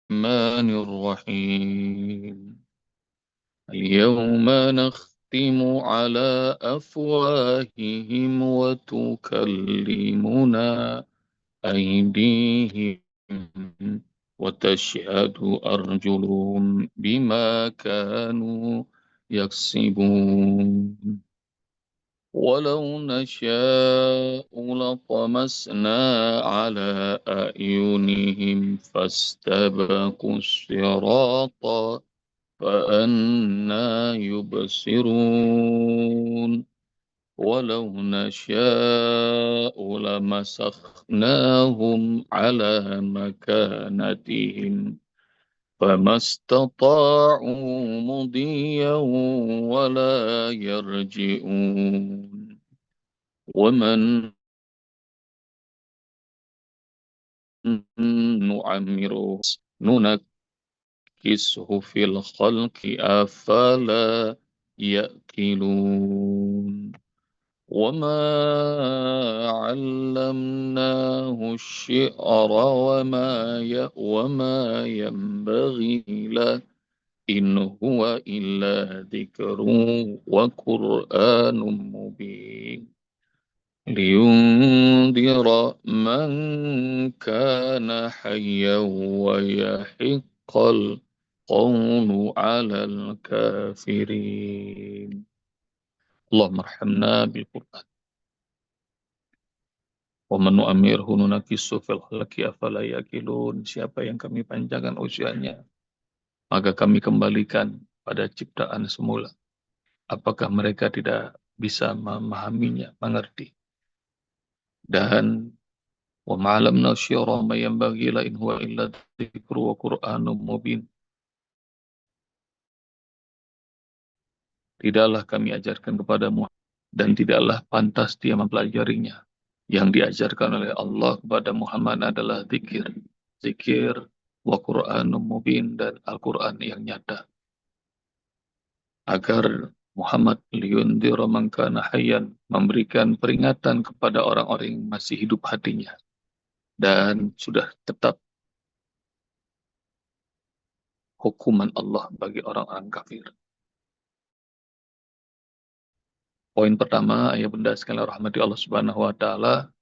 الرحمن الرحيم اليوم نختم على أفواههم وتكلمنا أيديهم وتشهد أرجلهم بما كانوا يكسبون ولو نشاء لطمسنا على أعينهم فاستبقوا الصراط فأنى يبصرون ولو نشاء لمسخناهم على مكانتهم فما استطاعوا مضيا ولا يرجئون ومن نعمره ننكسه في الخلق أفلا يأكلون وما علمناه الشعر وما ينبغي له إن هو إلا ذكر وقرآن مبين لينذر من كان حيا ويحق القول على الكافرين اللهم ارحمنا بالقرآن ومن nu'ammirhu nunakkisu fil khalqi afala yaqilun. Siapa yang kami panjangkan usianya, maka kami kembalikan pada ciptaan semula. Apakah mereka tidak bisa memahaminya, mengerti? Dan wa ma'alamna syirra ma yanbaghi la in huwa illa dzikru wa qur'anum mubin. Tidaklah kami ajarkan kepadamu dan tidaklah pantas dia mempelajarinya. Yang diajarkan oleh Allah kepada Muhammad adalah zikir. Zikir wa Qur'anum mubin dan Al-Quran yang nyata. Agar Muhammad liyundhira man kana hayyan, memberikan peringatan kepada orang-orang yang masih hidup hatinya. Dan sudah tetap hukuman Allah bagi orang-orang kafir. Poin pertama, ayah bunda sekalian rahmati Allah Subhanahu wa taala,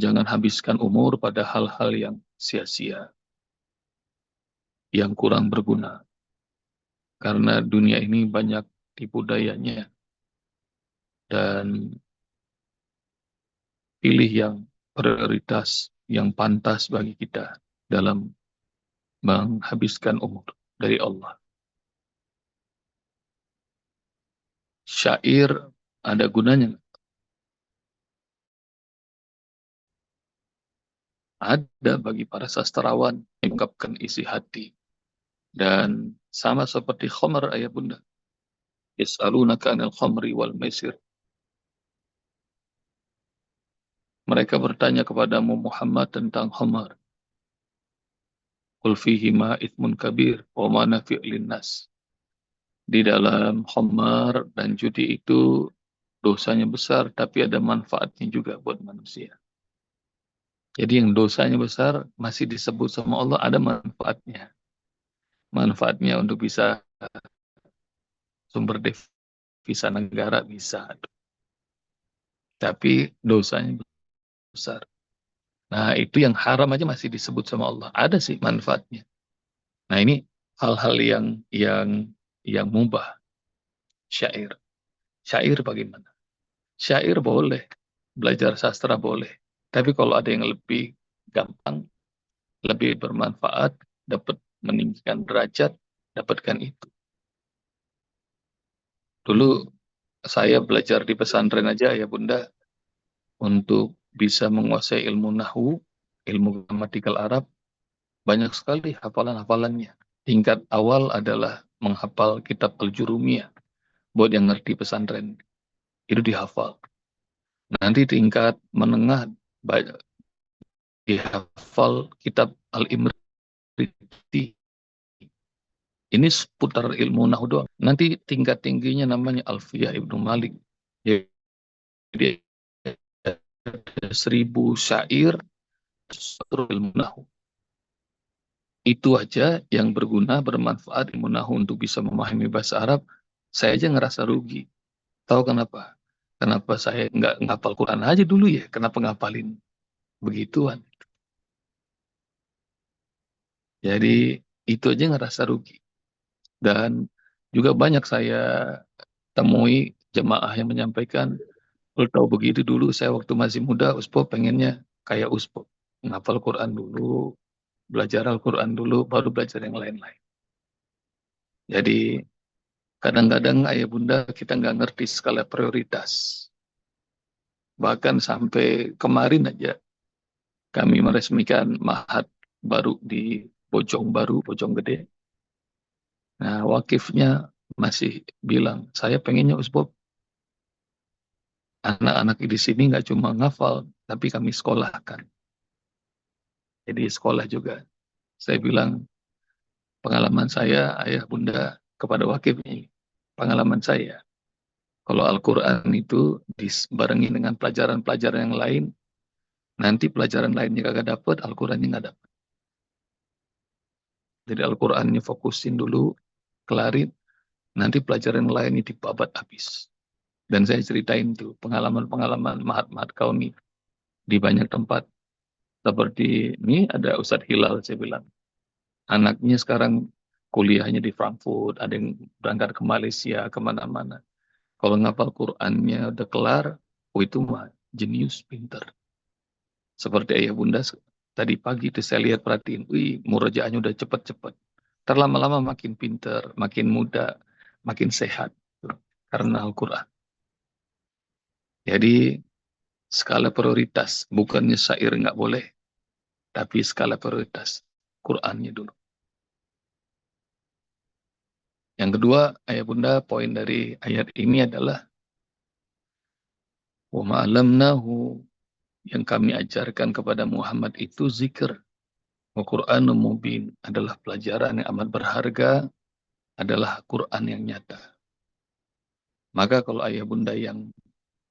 jangan habiskan umur pada hal-hal yang sia-sia, yang kurang berguna. Karena dunia ini banyak tipu dayanya. Dan pilih yang prioritas, yang pantas bagi kita dalam menghabiskan umur dari Allah. Syair ada gunanya? Ada bagi para sastrawan yang mengungkapkan isi hati. Dan sama seperti khamar ayah bunda. Yas'alunaka 'anil khamri wal maisir. Mereka bertanya kepadamu Muhammad tentang khamar. Qul fihima ithmun kabir wa manafi'u linnas. Di dalam khamar dan judi itu dosanya besar, tapi ada manfaatnya juga buat manusia. Jadi yang dosanya besar masih disebut sama Allah ada manfaatnya. Manfaatnya untuk bisa sumber devisa negara bisa. Tapi dosanya besar. Nah itu yang haram aja masih disebut sama Allah. Ada sih manfaatnya. Nah ini hal-hal yang mubah. Syair. Syair bagaimana? Syair boleh. Belajar sastra boleh. Tapi kalau ada yang lebih gampang, lebih bermanfaat, dapat meninggikan derajat, dapatkan itu. Dulu saya belajar di pesantren aja ya bunda, untuk bisa menguasai ilmu nahwu, ilmu gramatikal Arab, banyak sekali hafalan-hafalannya. Tingkat awal adalah menghafal kitab Al-Jurumiyah. Buat yang ngerti pesantren, itu dihafal. Nanti tingkat menengah dihafal kitab Al-Imriti. Ini seputar ilmu nahwu doang. Nanti tingkat tingginya namanya Alfiyah Ibnu Malik. Jadi 1000 syair seluruh ilmu nahwu. itu aja yang berguna, bermanfaat, munahu untuk bisa memahami bahasa Arab, saya aja ngerasa rugi. Tahu kenapa? Kenapa saya nggak ngapal Quran aja dulu ya? Kenapa ngapalin begituan? Jadi itu aja ngerasa rugi. Dan juga banyak saya temui jemaah yang menyampaikan, kalau tahu begitu dulu saya waktu masih muda, Uspo pengennya kayak Uspo. Ngapal Quran dulu, belajar Al-Quran dulu, baru belajar yang lain-lain. Jadi kadang-kadang ayah bunda kita nggak ngerti skala prioritas. Bahkan sampai kemarin aja kami meresmikan mahat baru di Bojong Baru, Bojong Gede. Nah, wakifnya masih bilang, saya pengennya Usbob, anak-anak di sini nggak cuma ngafal, tapi kami sekolahkan. Jadi sekolah juga. Saya bilang, pengalaman saya, ayah bunda, kepada wakif ini, pengalaman saya. Kalau Al-Quran itu dibarengi dengan pelajaran-pelajaran yang lain, nanti pelajaran lainnya kagak dapet, Al-Qurannya nggak dapet. Jadi Al-Qurannya fokusin dulu, kelarin, nanti pelajaran lain itu dibabat habis. Dan saya ceritain tuh pengalaman-pengalaman mahat-mahat kaumi di banyak tempat. Seperti ini ada Ustadz Hilal, saya bilang. Anaknya sekarang kuliahnya di Frankfurt, ada yang berangkat ke Malaysia, kemana-mana. Kalau ngapal Qurannya udah kelar, oh itu mah jenius, pinter. Seperti ayah bunda tadi pagi itu saya lihat perhatiin, wih murojaahnya udah cepet-cepet. Terlama-lama makin pinter, makin muda, makin sehat. Karena Al-Quran. Jadi skala prioritas, bukannya syair nggak boleh, tapi skala prioritas, Qurannya dulu. Yang kedua, ayah bunda, poin dari ayat ini adalah wa ma'alamnahu, yang kami ajarkan kepada Muhammad itu zikr. Wa Qur'anun mubin, adalah pelajaran yang amat berharga, adalah Quran yang nyata. Maka kalau ayah bunda yang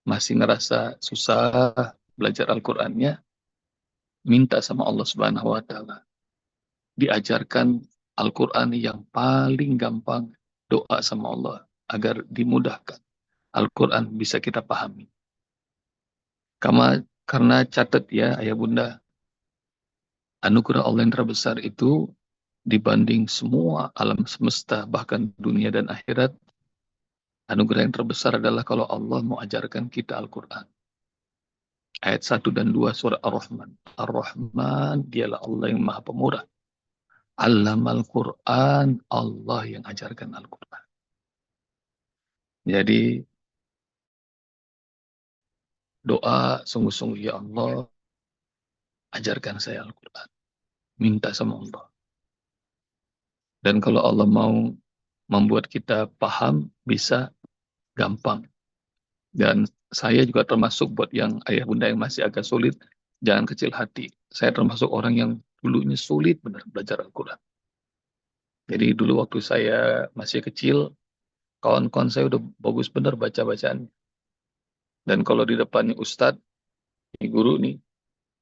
masih ngerasa susah belajar Al-Qur'annya, minta sama Allah Subhanahu wa taala diajarkan Al-Quran yang paling gampang, doa sama Allah agar dimudahkan. Al-Quran bisa kita pahami. Karena catat ya ayah bunda, anugerah Allah yang terbesar itu dibanding semua alam semesta, bahkan dunia dan akhirat, anugerah yang terbesar adalah kalau Allah mau ajarkan kita Al-Quran. Ayat 1 dan 2 surah Ar-Rahman. Ar-Rahman, dialah Allah yang maha pemurah. Allamal Quran, Allah yang ajarkan Al-Quran. Jadi doa sungguh-sungguh, ya Allah, ajarkan saya Al-Quran. Minta sama Allah. Dan kalau Allah mau membuat kita paham, bisa gampang. Dan saya juga termasuk buat yang ayah bunda yang masih agak sulit, jangan kecil hati. Saya termasuk orang yang dulunya sulit benar belajar Al-Quran. Jadi dulu waktu saya masih kecil, kawan-kawan saya udah bagus benar baca-bacaan. Dan kalau di depannya Ustadz, ini guru nih,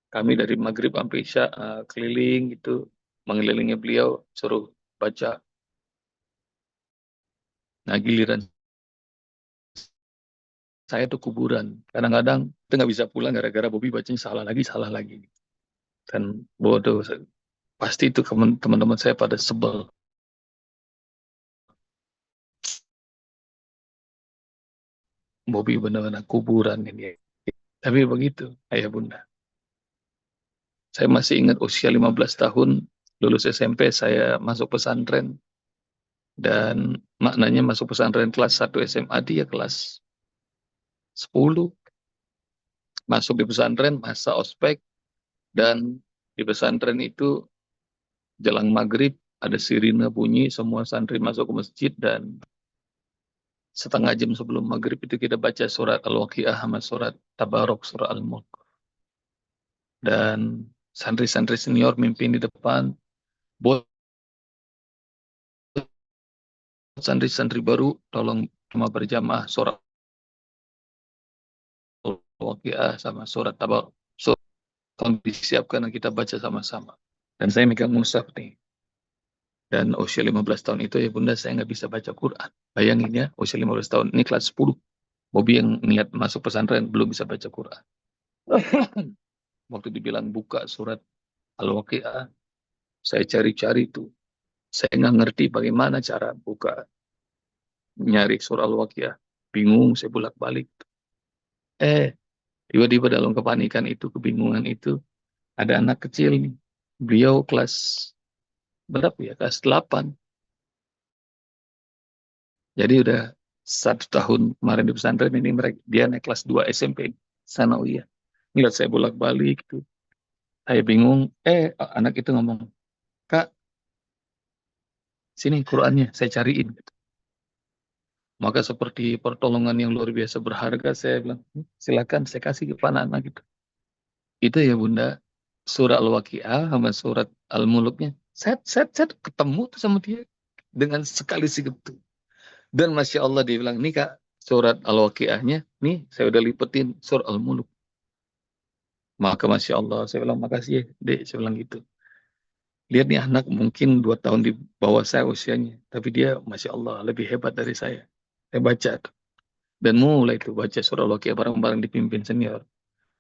kami dari maghrib sampai isya keliling gitu, mengelilingi beliau, suruh baca. Nah giliran saya tuh kuburan. Kadang-kadang kita nggak bisa pulang gara-gara Bobby bacanya salah lagi, salah lagi. Dan bodoh. Pasti itu teman-teman saya pada sebel. Bobby benar-benar kuburan ini. Tapi begitu, ayah bunda. Saya masih ingat usia 15 tahun, lulus SMP, saya masuk pesantren. Dan maknanya masuk pesantren kelas 1 SMA, dia kelas 10. Masuk di pesantren, masa ospek, dan di pesantren itu jelang maghrib ada sirine bunyi, semua santri masuk ke masjid, dan setengah jam sebelum maghrib itu kita baca surat Al-Waqiah sama surat Tabarok, surat Al-Mulk. Dan santri-santri senior mimpin di depan, buat santri-santri baru tolong cuma berjamaah surat Al-Waqiah sama surat Tabarok. Tolong disiapkan dan kita baca sama-sama. Dan saya megang mushaf nih. Dan usia 15 tahun itu ya Bunda, saya nggak bisa baca Quran. Bayangin ya, usia 15 tahun, ini kelas 10. Bobby yang niat masuk pesantren belum bisa baca Quran. Waktu dibilang buka surat Al-Waqi'ah, saya cari-cari tuh. Saya nggak ngerti bagaimana cara buka, nyari surah Al-Waqi'ah. Bingung, saya bolak-balik. Eh, tiba-tiba dalam kepanikan itu, kebingungan itu, ada anak kecil nih. Beliau kelas berapa ya? Kelas 8. Jadi udah 1 tahun kemarin di pesantren ini, dia naik kelas 2 SMP. Sanawiyah. Ngeliat saya bolak-balik gitu. Saya bingung. Anak itu ngomong, Kak, sini Qurannya, saya cariin. Gitu. Maka seperti pertolongan yang luar biasa berharga, saya bilang, silakan saya kasih ke anak-anak gitu. Itu ya Bunda, surah Al-Waqi'ah sama surat Al-Muluknya. Set, ketemu tuh sama dia. Dengan sekali segitu. Dan Masya Allah dia bilang, nih Kak, surat Al-Waqi'ahnya, nih saya udah lipetin surat Al-Muluk. Maka Masya Allah, saya bilang, makasih ya, Dek, saya bilang gitu. Lihat nih anak mungkin 2 tahun di bawah saya usianya. Tapi dia, Masya Allah, lebih hebat dari saya. Saya baca tuh. Dan mulai itu baca surah Al-Waqi'ah bareng-bareng dipimpin senior.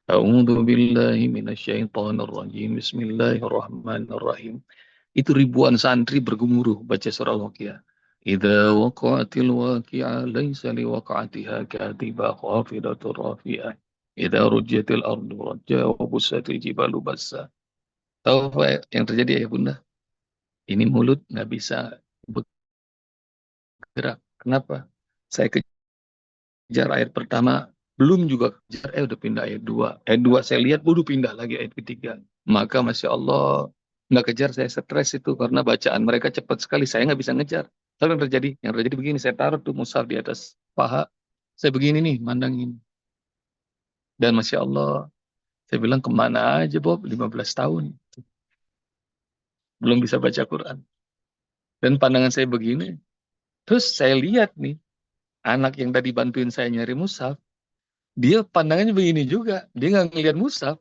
A'udzu billahi minasyaitonir rajim. Bismillahirrahmanirrahim. Itu ribuan santri bergemuruh baca surah Al-Waqi'ah. Idza waqa'atil waqi'ah laisa liwaqa'atiha katibah khafidatur rafi'ah. Idza rujjatil ardu rajja wa bussatil jibalu bassa. Tahu apa yang terjadi ya Bunda? Ini mulut nggak bisa bergerak. Kenapa? Saya kejar ayat pertama, belum juga kejar, udah pindah ayat 2. Ayat 2 saya lihat, udah pindah lagi ayat ketiga. Maka Masya Allah, nggak kejar, saya stres itu karena bacaan mereka cepat sekali, saya nggak bisa ngejar. Tapi yang terjadi begini, saya taruh tuh mushaf di atas paha, saya begini nih, mandangin. Dan Masya Allah, saya bilang kemana aja Bob, 15 tahun, belum bisa baca Quran. Dan pandangan saya begini, terus saya lihat nih, anak yang tadi bantuin saya nyari mushaf, dia pandangannya begini juga, dia nggak ngelihat mushaf.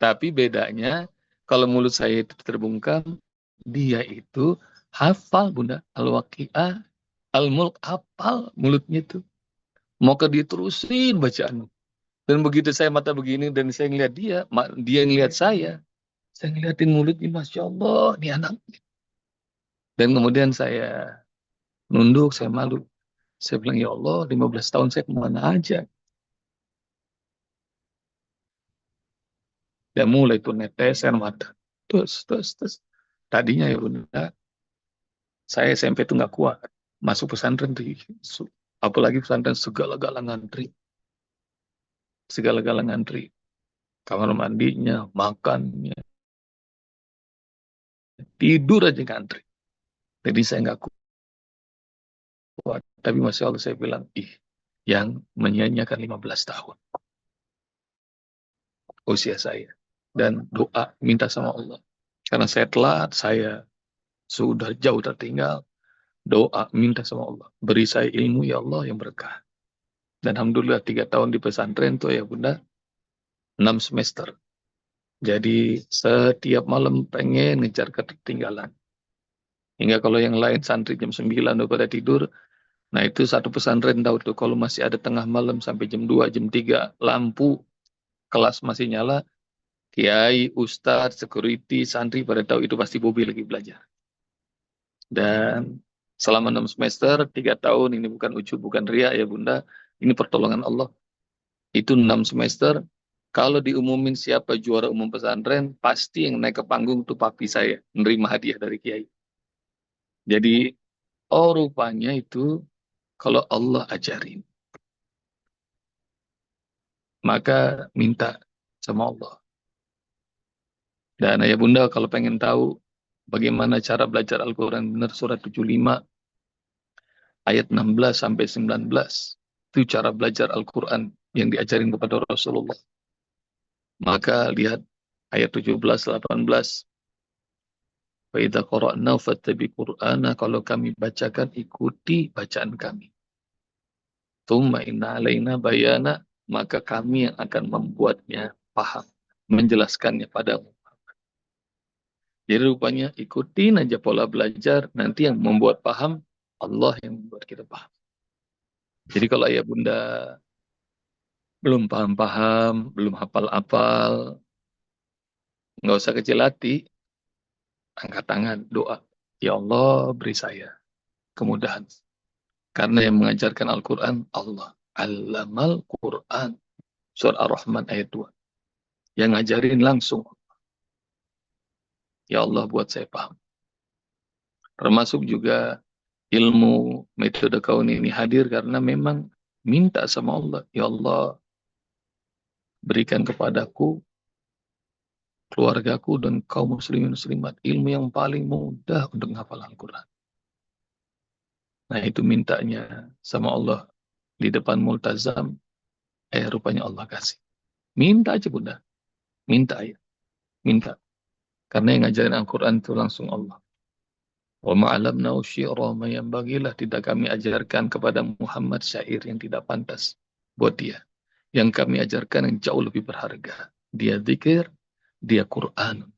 Tapi bedanya, kalau mulut saya itu terbungkam, dia itu hafal Bunda. Al-Waqi'ah, Al-Mulk, hafal mulutnya itu. Mau ke diterusin bacaan. Dan begitu saya mata begini dan saya ngeliat dia, dia ngeliat saya ngeliatin mulutnya, Masya Allah, ini anak. Dan kemudian saya nunduk, saya malu. Saya bilang, ya Allah, 15 tahun saya kemana aja. Dan mulai tuh netes air mata. Terus. Tadinya ya Bunda, saya SMP itu nggak kuat. Masuk pesantren tuh, apalagi pesantren segala-gala ngantri. Segala-gala ngantri. Kamar mandinya, makannya, tidur aja ngantri. Jadi saya nggak kuat. Tapi Masya Allah saya bilang, yang menyanyiakan 15 tahun usia saya. Dan doa, minta sama Allah. Karena saya telat, saya sudah jauh tertinggal. Doa, minta sama Allah. Beri saya ilmu ya Allah yang berkah. Dan Alhamdulillah 3 tahun di pesantren tuh ya Bunda, 6 semester. Jadi setiap malam pengen ngejar ketertinggalan. Hingga kalau yang lain santri jam 9 udah pada tidur, nah itu satu pesantren tahu tuh kalau masih ada tengah malam sampai jam 2, jam 3, lampu kelas masih nyala, kiai, ustadz, security, santri pada tahu itu pasti Bobi lagi belajar. Dan selama 6 semester, 3 tahun, ini bukan ujub, bukan ria ya Bunda, ini pertolongan Allah. Itu 6 semester, kalau diumumin siapa juara umum pesantren, pasti yang naik ke panggung tuh papi saya, menerima hadiah dari kiai. Jadi, rupanya itu kalau Allah ajarin, maka minta sama Allah. Dan ayah bunda kalau pengen tahu bagaimana cara belajar Al-Quran benar, surat 75 ayat 16 sampai 19. Itu cara belajar Al-Quran yang diajarin kepada Rasulullah. Maka lihat ayat 17, 18. Wa idza qara'na fattabi Qur'ana, kalau kami bacakan ikuti bacaan kami. Tsumma inna alaina bayana, maka kami yang akan membuatnya paham, menjelaskannya padamu. Jadi rupanya ikutin aja pola belajar, nanti yang membuat paham, Allah yang membuat kita paham. Jadi kalau ayah bunda belum paham-paham, belum hafal-hafal, nggak usah kecil hati, angkat tangan, doa. Ya Allah, beri saya kemudahan. Karena yang mengajarkan Al-Quran, Allah. Allamal Quran. Surah Ar-Rahman ayat 2. Yang ngajarin langsung. Ya Allah, buat saya paham. Termasuk juga ilmu metode kaun ini hadir karena memang minta sama Allah. Ya Allah, berikan kepadaku, keluargaku, dan kaum muslimin muslimat ilmu yang paling mudah untuk menghafal Al-Quran. Nah itu mintanya sama Allah di depan multazam, rupanya Allah kasih. Minta aja bunda, minta ya, minta. Karena yang ngajarin Al-Quran itu langsung Allah. Wa ma'alamna syi'ra ma yang bagilah tidak kami ajarkan kepada Muhammad syair yang tidak pantas buat dia. Yang kami ajarkan yang jauh lebih berharga. Dia zikir, dia Quran.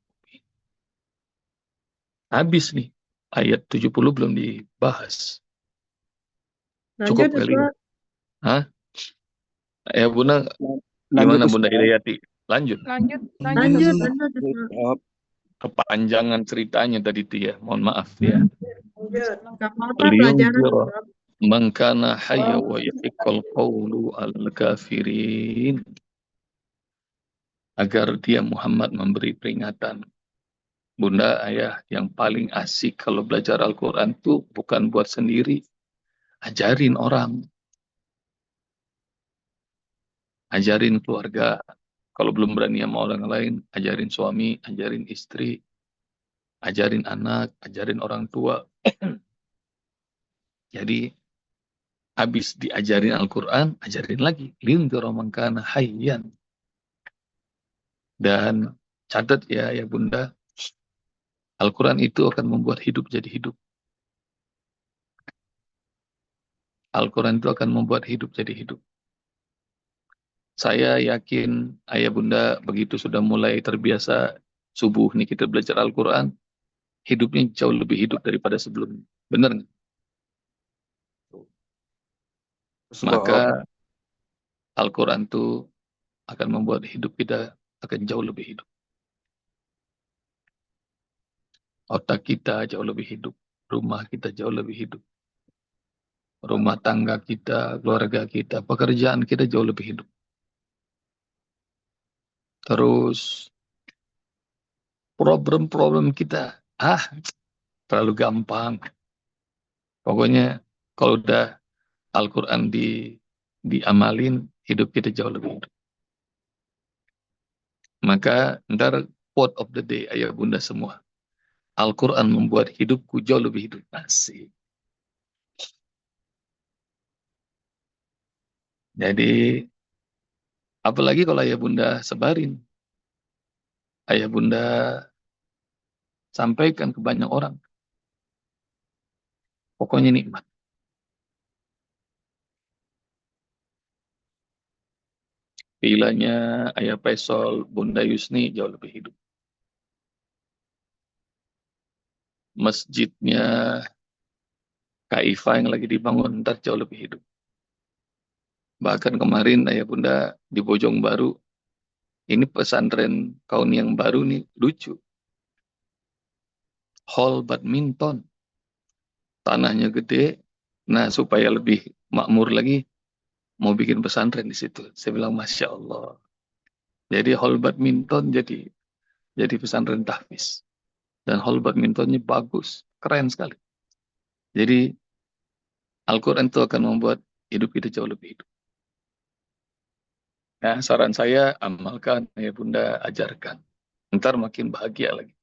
Habis nih, ayat 70 belum dibahas. Cukup Lanjut, kali ya? Ustaz. Hah? Ya Bunda, Lanjut gimana Bunda Ustaz. Hidayati? Lanjut. Lanjut Lanjut, Ustaz. lanjut, Ustaz. Jawab. Kepanjangan ceritanya tadi itu ya. Mohon maaf ya. Lanjut. Gak apa-apa pelajaran, Liyunzira Ustaz. man kana hayya wa yahiqqal qawlu al-kafirin. Agar dia Muhammad memberi peringatan. Bunda, ayah, yang paling asik kalau belajar Al-Quran itu bukan buat sendiri. Ajarin orang. Ajarin keluarga. Kalau belum berani sama orang lain, ajarin suami, ajarin istri, ajarin anak, ajarin orang tua. Jadi, habis diajarin Al-Quran, ajarin lagi. Liyunzira man kana hayyan. Dan catat ya Bunda, Al-Quran itu akan membuat hidup jadi hidup. Al-Quran itu akan membuat hidup jadi hidup. Saya yakin ayah bunda begitu sudah mulai terbiasa subuh nih kita belajar Al-Quran, hidupnya jauh lebih hidup daripada sebelumnya. Benar nggak? Maka Al-Quran itu akan membuat hidup kita akan jauh lebih hidup. Otak kita jauh lebih hidup. Rumah kita jauh lebih hidup. Rumah tangga kita, keluarga kita, pekerjaan kita jauh lebih hidup. Terus problem-problem kita, terlalu gampang. Pokoknya kalau udah Al-Quran diamalin, hidup kita jauh lebih hidup. Maka ntar quote of the day, ayah bunda semua. Al-Quran membuat hidupku jauh lebih hidup. Asik. Jadi, apalagi kalau ayah bunda sebarin. Ayah bunda sampaikan ke banyak orang. Pokoknya nikmat. Pilanya ayah Faisal, bunda Yusni jauh lebih hidup. Masjidnya Kak Iva yang lagi dibangun, ntar jauh lebih hidup. Bahkan kemarin ayah bunda di Bojong Baru, ini pesantren kaum yang baru nih, lucu. Hall badminton. Tanahnya gede. Nah, supaya lebih makmur lagi, mau bikin pesantren di situ. Saya bilang, Masya Allah. Jadi hall badminton jadi pesantren tahfiz. Dan hall badmintonnya bagus. Keren sekali. Jadi, Al-Quran itu akan membuat hidup kita jauh lebih hidup. Nah, saran saya, amalkan, ya bunda, ajarkan. Ntar makin bahagia lagi.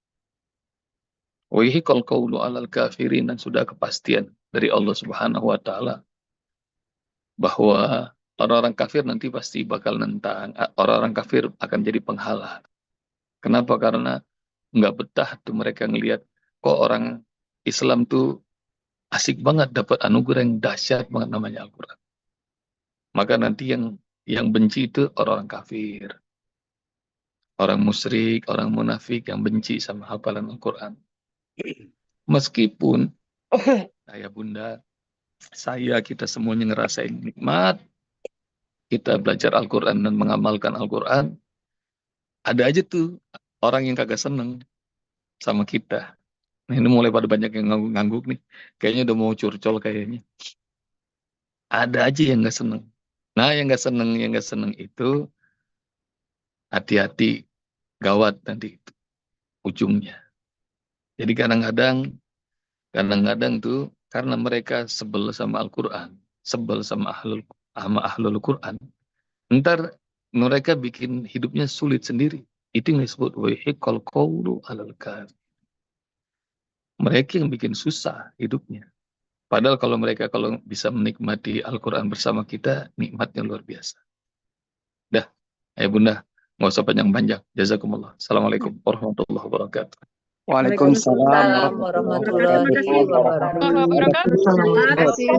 Wahiqal qawlu alal kafirin, dan sudah kepastian dari Allah Subhanahu wa taala bahwa orang-orang kafir nanti pasti bakal nentang. Orang-orang kafir akan jadi penghalang. Kenapa? Karena nggak betah tuh mereka ngelihat kok orang Islam tuh asik banget dapat anugerah yang dahsyat banget namanya Al-Quran. Maka nanti yang benci itu orang-orang kafir. orang musyrik, orang munafik yang benci sama hafalan Al-Quran. Meskipun ayah bunda, saya, kita semuanya ngerasain nikmat, kita belajar Al-Quran dan mengamalkan Al-Quran, ada aja tuh orang yang kagak seneng sama kita. Nah, ini mulai pada banyak yang ngangguk nih. Kayaknya udah mau curcol kayaknya. Ada aja yang nggak seneng. Nah, yang nggak seneng itu hati-hati, gawat nanti ujungnya. Jadi kadang-kadang tuh karena mereka sebel sama Al-Quran, sebel sama ahlul Quran, ntar mereka bikin hidupnya sulit sendiri. Itu yang disebut wahiqal qawlu alal kafir. Mereka yang bikin susah hidupnya. Padahal kalau mereka bisa menikmati Al-Quran bersama kita, nikmatnya luar biasa. Dah, ayo bunda, nggak usah panjang-panjang. Jazakumullah. Assalamualaikum warahmatullahi wabarakatuh. Waalaikumsalam Waalaikumsalam warahmatullahi wabarakatuh. Terima kasih.